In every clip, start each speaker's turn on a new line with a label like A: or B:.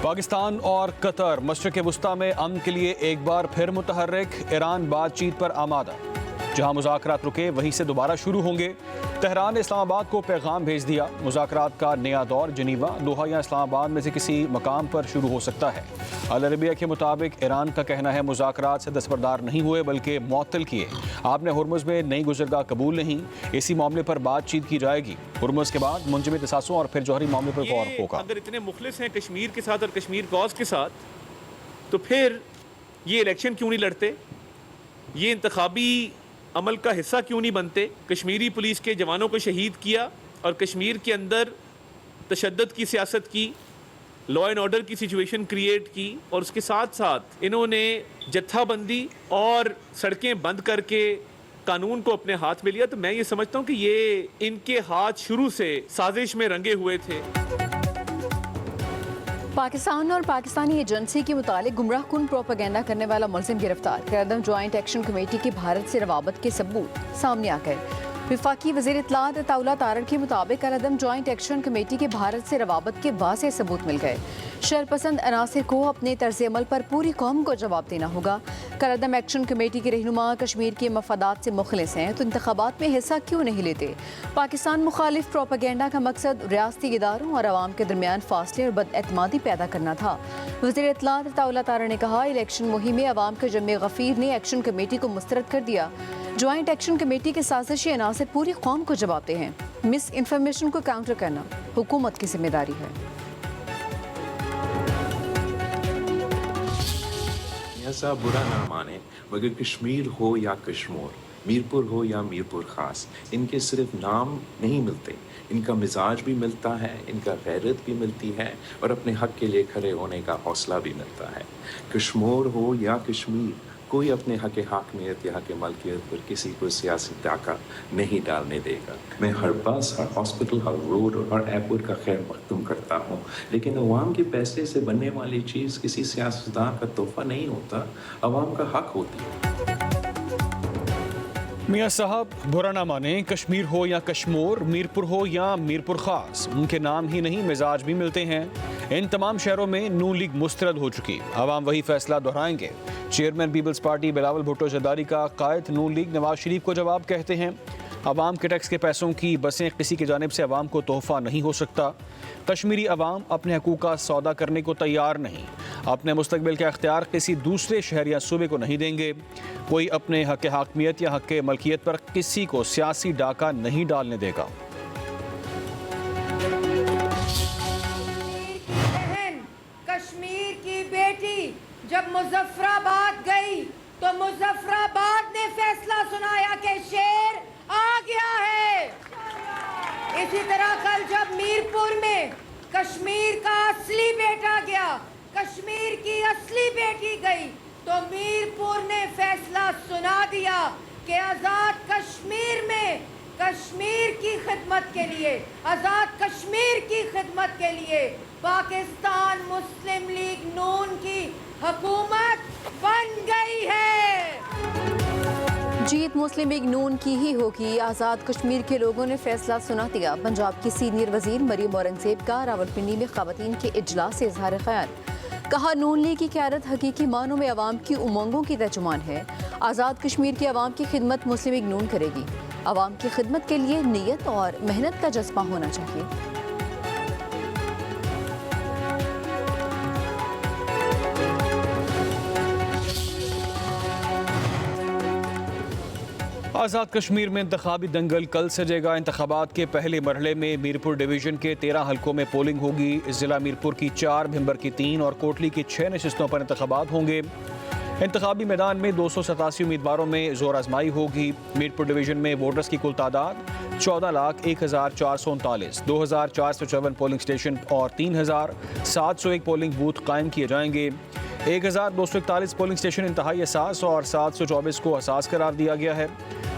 A: पाकिस्तान और कतर मशरिक़ वस्ता में अमन के लिए एक बार फिर मुतहर्रिक। ईरान बातचीत पर आमादा। जहां मुज़ाकरात रुके वहीं से दोबारा शुरू होंगे। तेहरान ने इस्लामाबाद को पैगाम भेज दिया। मुज़ाकरात का नया दौर जिनीवा, दोहा या इस्लामाबाद में से किसी मकाम पर शुरू हो सकता है। अल अरबिया के मुताबिक ईरान का कहना है मुज़ाकरात से दस्तबरदार नहीं हुए बल्कि मुअत्तल किए। आपने हुर्मुज़ में नई गुज़रगाह कबूल नहीं, इसी मामले पर बातचीत की जाएगी। हुर्मुज़ के बाद मुंजमद असासों और फिर जौहरी मामले पर गौर होगा।
B: अगर इतने मुखलिस हैं कश्मीर के साथ और कश्मीर कॉज के साथ, तो फिर ये इलेक्शन क्यों नहीं लड़ते? ये इंतखाबी अमल का हिस्सा क्यों नहीं बनते? कश्मीरी पुलिस के जवानों को शहीद किया और कश्मीर के अंदर तशद्दुद की सियासत की, लॉ एंड ऑर्डर की सिचुएशन क्रिएट की, और उसके साथ साथ इन्होंने जत्थाबंदी और सड़कें बंद करके कानून को अपने हाथ में लिया। तो मैं ये समझता हूँ कि ये इनके हाथ शुरू से साजिश में रंगे हुए थे।
C: पाकिस्तान और पाकिस्तानी एजेंसी के मुतालिक गुमराह कुन प्रोपेगेंडा करने वाला मुलजिम गिरफ्तार। क़यादत जॉइंट एक्शन कमेटी के भारत से रवाबत के सबूत सामने आ गए। वफाकी वज़ीर इत्तलात अताउल्लाह तारड़ के मुताबिक क़यादत जॉइंट एक्शन कमेटी के भारत से रवाबत के वाज़ेह सबूत मिल गए। शरपसंद अनासिर को अपने तर्ज अमल पर पूरी कौम को जवाब देना होगा। क़यादत एक्शन कमेटी के रहनुमा कश्मीर के मफादात से मुखलिस हैं तो इंतखाबात में हिस्सा क्यों नहीं लेते? पाकिस्तान मुखालिफ प्रोपेगेंडा का मकसद रियासती इदारों और आवाम के दरमियान फासले और बदएतमादी पैदा करना था। वज़ीर इत्तलात अताउल्लाह तारड़ ने कहा, इलेक्शन मुहिम में आवाम के जमे गफीर ने एक्शन कमेटी को मुस्तरद कर दिया। जॉइंट एक्शन कमेटी के साजिशी अनासिर पूरी कौम को जवाबदेह हैं। मिस इन्फॉर्मेशन को काउंटर करना हुकूमत की जिम्मेदारी है।
D: ऐसा बुरा ना माने, मगर कश्मीर हो या कश्मीर, मीरपुर हो या मीरपुर ख़ास, इनके सिर्फ नाम नहीं मिलते, इनका मिजाज भी मिलता है, इनका गैरत भी मिलती है और अपने हक़ के लिए खड़े होने का हौसला भी मिलता है। कश्मीर हो या कश्मीर, कोई अपने हक़ हाकमियत या हक़ मलकियत पर किसी को सियासी डाका नहीं डालने देगा। मैं हर बस, हर हॉस्पिटल, हर रोड और हर एयरपोर्ट का खैर मखदूम करता हूँ, लेकिन अवाम के पैसे से बनने वाली चीज़ किसी सियासतदान का तोहफा नहीं होता, अवाम का हक़ होती है।
A: मियाँ साहब बुरा ना माने, कश्मीर हो या कश्मीर, मीरपुर हो या मीरपुर ख़ास, उनके नाम ही नहीं मिजाज भी मिलते हैं। इन तमाम शहरों में नून लीग मुस्तरद हो चुकी, आवाम वही फैसला दोहराएंगे। Chairman people's party Bilawal Bhutto Zardari का कायद नून लीग नवाज शरीफ को जवाब कहते हैं, आवाम के टैक्स के पैसों की बसें किसी की जानिब से आवाम को तोहफा नहीं हो सकता। कश्मीरी आवाम अपने हकूक़ का सौदा करने को तैयार नहीं, अपने मुस्तकबिल का इख्तियार किसी दूसरे शहर या सूबे को नहीं देंगे। कोई अपने हक़ हाकमियत या हक़ मलकियत पर किसी को सियासी डाका नहीं डालने देगा।
E: कश्मीर की बेटी जब मुजफ्फराबाद गई तो मुजफ्फराबाद ने फैसला सुनाया कि शेर आ गया है। इसी तरह कल जब मीरपुर में कश्मीर का असली बेटा गया, कश्मीर की असली बेटी गई, तो मीरपुर ने फैसला सुना दिया कि आज़ाद कश्मीर में कश्मीर की खिदमत के लिए, आज़ाद कश्मीर की खिदमत के लिए पाकिस्तान मुस्लिम लीग नून की हुकूमत बन गई है।
C: जीत मुस्लिम लीग नून की ही होगी। आज़ाद कश्मीर के लोगों ने फैसला सुना दिया। पंजाब की सीनियर वजीर मरियम औरंगजेब का रावलपिंडी में ख़वातीन के इजलास से इजहार ख्याल। कहा, नून लीग की क़यादत हकीकी मानों में अवाम की उमंगों की तर्जुमान है। आज़ाद कश्मीर की अवाम की खिदमत मुस्लिम लीग नून करेगी। अवाम की खिदमत के लिए नीयत और मेहनत का जज्बा होना चाहिए।
A: आज़ाद कश्मीर में इंतखाबी दंगल कल सजेगा। इंतखाबात के पहले मरहले में मीरपुर डिवीज़न के 13 हलकों में पोलिंग होगी। ज़िला मीरपुर की 4, भिंबर की 3 और कोटली की 6 नशिस्तों पर इंतखाबात होंगे। इंतखाबी मैदान में 287 उम्मीदवारों में जोर आजमाई होगी। मीरपुर डिवीज़न में वोटर्स की कुल तादाद 14,01,439, 2,454 पोलिंग स्टेशन और 3,701 पोलिंग बूथ कायम किए जाएंगे। 1,241 पोलिंग स्टेशन इंतहाई असास और 724 को हसास करार दिया गया है।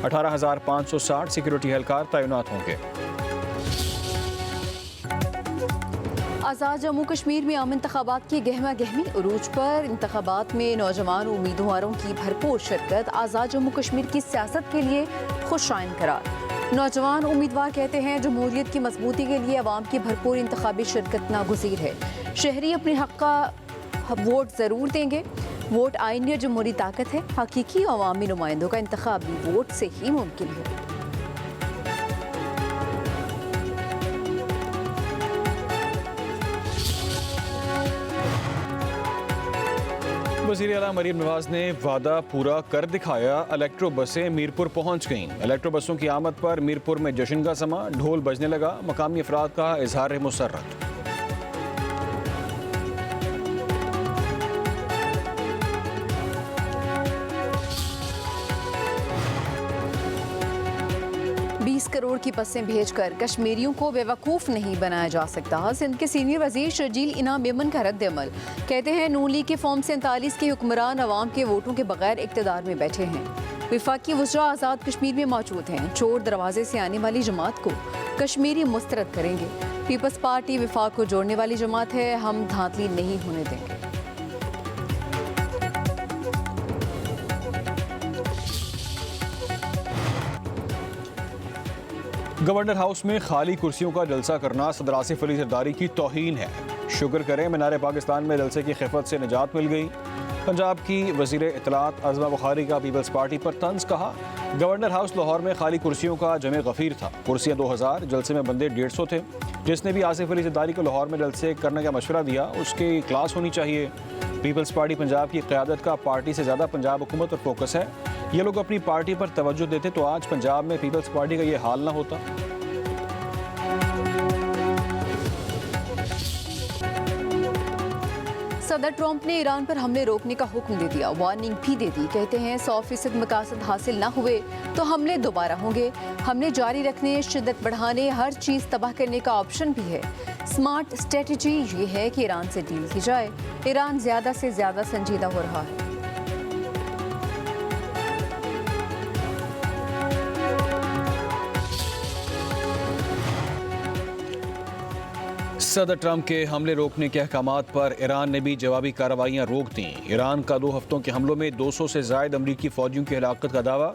A: 18,560 सिक्योरिटी एहलकार तैनात होंगे।
C: आज़ाद जम्मू कश्मीर में आम इंतखाबात की गहमा गहमी उरूज पर। इंतखाबात में नौजवान उम्मीदवारों की भरपूर शिरकत। आज़ाद जम्मू कश्मीर की सियासत के लिए खुश आइन करार। नौजवान उम्मीदवार कहते हैं जमहूरियत की मजबूती के लिए अवाम की भरपूर इंतखाबी शिरकत नागुज़ीर है। शहरी अपने हक़ का वोट ज़रूर देंगे। वोट आईनी और जमहूरी ताकत है। हकीकी अवामी नुमाइंदों का इंतखाब भी वोट से ही मुमकिन है।
A: वज़ीर आला मरीम नवाज ने वादा पूरा कर दिखाया। इलेक्ट्रो बसें मीरपुर पहुंच गईं। इलेक्ट्रो बसों की आमद पर मीरपुर में जश्न का समा, ढोल बजने लगा। मकामी अफराद का इजहार मुसर्रत।
C: करोड़ की बसें भेजकर कश्मीरियों को बेवकूफ़ नहीं बनाया जा सकता। सिंध के सीनियर वजीर शर्जील इनाम मेमन का रद्द अमल। कहते हैं नून लीग के फॉर्म 47 के हुक्मरान अवाम के वोटों के बगैर इक़्तिदार में बैठे हैं। विफाकी वज़रा आज़ाद कश्मीर में मौजूद हैं। चोर दरवाजे से आने वाली जमात को कश्मीरी मुस्तरद करेंगे। पीपल्स पार्टी विफाक को जोड़ने वाली जमात है, हम धांधली नहीं होने देंगे।
A: गवर्नर हाउस में खाली कुर्सियों का जलसा करना सदर आसिफ अली जरदारी की तौहीन है। शुक्र करें मीनार पाकिस्तान में जलसे की खिफत से निजात मिल गई। पंजाब की वज़ीर इत्तलात अज़मा बुखारी का पीपल्स पार्टी पर तंज। कहा गवर्नर हाउस लाहौर में खाली कुर्सियों का जमे गफीर था। कुर्सियाँ 2000, जलसे में बंदे 150 थे। जिसने भी आसिफ अली जरदारी को लाहौर में जलसे करने का मशवरा दिया उसकी क्लास होनी चाहिए। पीपल्स पार्टी पंजाब की क़यादत का पार्टी से ज़्यादा पंजाब हुकूमत पर फोकस है। ये लोग अपनी पार्टी पर तवज्जो देते तो आज पंजाब में पीपल्स पार्टी का ये हाल ना होता।
C: सदर ट्रंप ने ईरान पर हमले रोकने का हुक्म दे दिया, वार्निंग भी दे दी। कहते हैं 100% मकासद हासिल ना हुए तो हमले दोबारा होंगे। हमले जारी रखने, शिद्दत बढ़ाने, हर चीज़ तबाह करने का ऑप्शन भी है। स्मार्ट स्ट्रेटजी ये है कि ईरान से डील की जाए। ईरान ज़्यादा से ज़्यादा संजीदा हो रहा है।
A: सदर ट्रंप के हमले रोकने के अहकामात पर ईरान ने भी जवाबी कार्रवाइयाँ रोक दी। ईरान का 2 हफ्तों के हमलों में 200 से ज़ायद अमरीकी फ़ौजियों की हलाकत का दावा।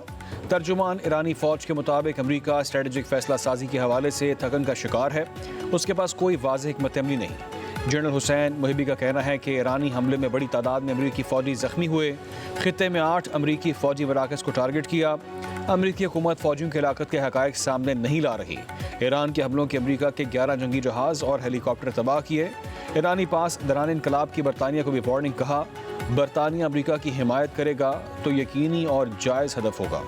A: तर्जुमान ईरानी फ़ौज के मुताबिक अमरीका स्ट्रेटजिक फैसला साजी के हवाले से थकन का शिकार है। उसके पास कोई वाज़ेह हिकमत अमली नहीं। जनरल हुसैन मुहिबी का कहना है कि ईरानी हमले में बड़ी तादाद में अमरीकी फ़ौजी ज़ख्मी हुए। ख़ित्ते में 8 अमरीकी फ़ौजी मराकज़ को टारगेट किया। अमरीकी हुकूमत फ़ौजियों की हलाकत के हक़ाइक़ सामने नहीं ला रही। ईरान के हमलों के अमरीका के 11 जंगी जहाज़ और हेलीकॉप्टर तबाह किए। ईरानी पास दौरान इनकलाब की बरतानिया को भी वार्निंग। कहा बरतानिया अमरीका की हिमायत करेगा तो यकीनी और जायज़ हदफ होगा।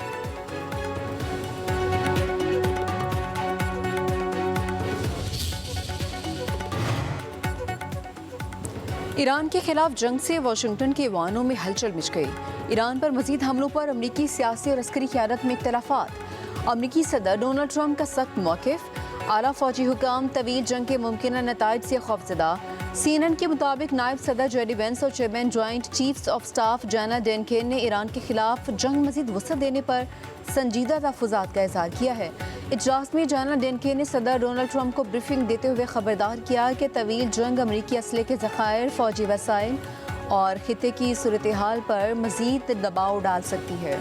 C: ईरान के खिलाफ जंग से वाशिंगटन के ऐवानों में हलचल मच गई। ईरान पर मजीद हमलों पर अमरीकी सियासी और अस्करी क़यादत में इख्तलाफात। अमरीकी सदर डोनाल्ड ट्रंप का सख्त मौक़िफ़। आला फ़ौजी हुकाम तवील जंग के मुमकिन नताइज से खौफज़दा। CNN के मुताबिक नायब सदर जेडी वेंस और chairman joint chiefs of staff जाना डेनकेन ने ईरान के खिलाफ जंग मजीद वसअत देने पर संजीदा तहफ़्फ़ुज़ात का इज़हार किया है। इजलास में जाना डेनकेन ने सदर डोनाल्ड ट्रंप को ब्रीफिंग देते हुए खबरदार किया कि तवील जंग अमरीकी असले के ज़खायर, फ़ौजी वसाइल और खित्ते की सूरत हाल पर मज़ीद दबाव डाल सकती है।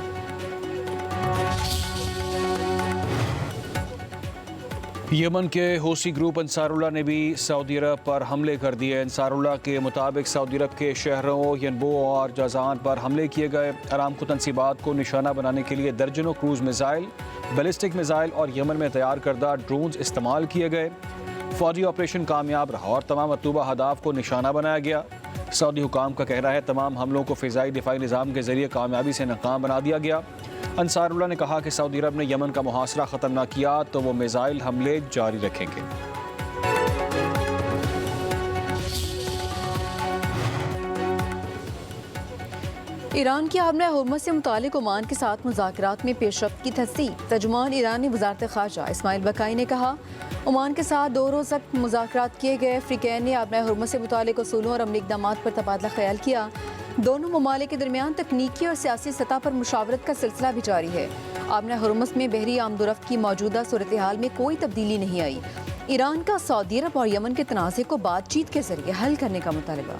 A: यमन के हौसी ग्रुप अंसारुल्लाह ने भी सऊदी अरब पर हमले कर दिए। अंसारुल्लाह के मुताबिक सऊदी अरब के शहरों यनबो और जाजान पर हमले किए गए। अरामको तनसीबात को निशाना बनाने के लिए दर्जनों क्रूज़ मिसाइल, बैलिस्टिक मिसाइल और यमन में तैयार करदा ड्रोन्स इस्तेमाल किए गए। फौजी ऑपरेशन कामयाब रहा और तमाम मतलूबा हदाफ को निशाना बनाया गया। सऊदी हुकाम का कहना है तमाम हमलों को फ़िज़ाई दिफाई निज़ाम के ज़रिए कामयाबी से नाकाम बना दिया गया। अंसारुल्लाह ने कहा कि सऊदी अरब ने यमन का मुहासरा ख़त्म न किया तो वो मिसाइल हमले जारी रखेंगे।
C: ईरान की हमला हुर्मुज़ से मुतालिक ओमान के साथ मुज़ाकरात में पेशरफ्त की तस्दीक। तर्जुमान ईरानी वज़ारत ख़ारजा इस्माइल बकाई ने कहा ओमान के साथ 2 रोज़ तक मुज़ाकरात किए गए। अफ्रीकैन ने हमला हुर्मुज़ से मुतालिक उसूलों और अमली इक़दामात पर तबादला ख्याल किया। दोनों ममालिक के दरमियान तकनीकी और सियासी सतह पर मुशावरत का सिलसिला भी जारी है। हमला हुर्मुज़ में बहरी आमदोरफ्त की मौजूदा सूरत हाल में कोई तब्दीली नहीं आई। ईरान का सऊदी अरब और यमन के तनाज़े को बातचीत के जरिए हल करने का मुतालबा।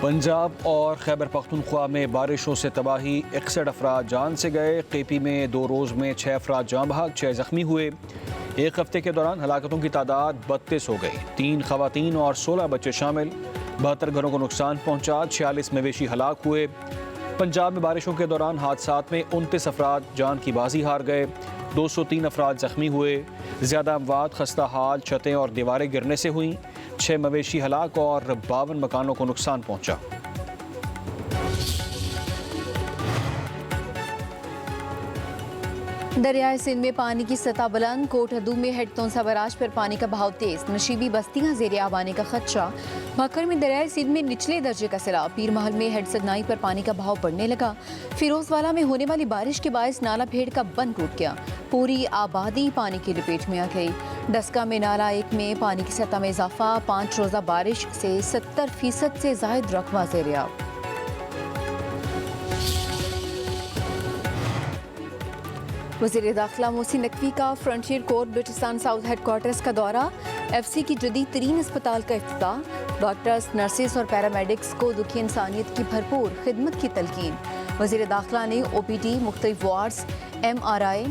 A: पंजाब और खैबर पख्तूनख्वा में बारिशों से तबाही, 61 अफराद जान से गए। केपी में 2 रोज़ में 6 अफराद जाँ बहक, 6 ज़ख्मी हुए। एक हफ्ते के दौरान हलाकतों की तादाद 32 हो गई। 3 खवातीन और 16 बच्चे शामिल। 72 घरों को नुकसान पहुंचा, 46 मवेशी हलाक हुए। पंजाब में बारिशों के दौरान हादसात में 29 अफराद जान की बाजी हार गए। 203 अफराद ज़ख्मी हुए। ज़्यादा अमवात खस्ता हाल, छतें और दीवारें गिरने से हुई। 6 मवेशी हलाक और 52 मकानों को नुकसान पहुंचा।
C: दरियाए सिंध में पानी की सतह बुलंद। कोटहदू में हेड तोंसा बराज पर पानी का बहाव तेज। नशीबी बस्तियां ज़ेरे आब आने का खदशा। भक्कर में दरियाए सिंध में निचले दर्जे का सैलाब। पीर महल में हेड सदनाई पर पानी का बहाव बढ़ने लगा। फिरोजवाला में होने वाली बारिश के बायस नाला भेड़ का बंद टूट गया। पूरी आबादी पानी की लपेट में आ गई। डस्का में नाला 1 में पानी की सतह में इजाफा। 5 रोज़ा बारिश से 70% से जायद रकबा ज़ेरे आब। वज़ीर दाखिला मोहसिन नकवी का frontier court Balochistan south headquarters का दौरा। FC की जदीद तरीन अस्पताल का इफ्तिताह। डॉक्टर्स, नर्सेस और पैरामेडिक्स को दुखी इंसानियत की भरपूर खिदमत की तलकीन। वज़ीर दाखिला ने OPD, मुख्तलिफ wards, MRI,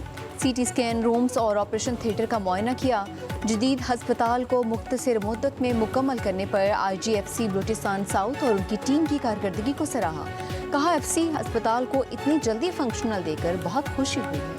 C: CT scan rooms और ऑपरेशन थिएटर का मुआयना किया। जदीद हस्पताल को मुख्तसर मुद्दत में मुकम्मल करने पर IGFC बलूचिस्तान साउथ और उनकी टीम की कारकर्दगी को सराहा। कहा FC हस्पताल को इतनी जल्दी फंक्शनल देकर बहुत खुशी हुई है।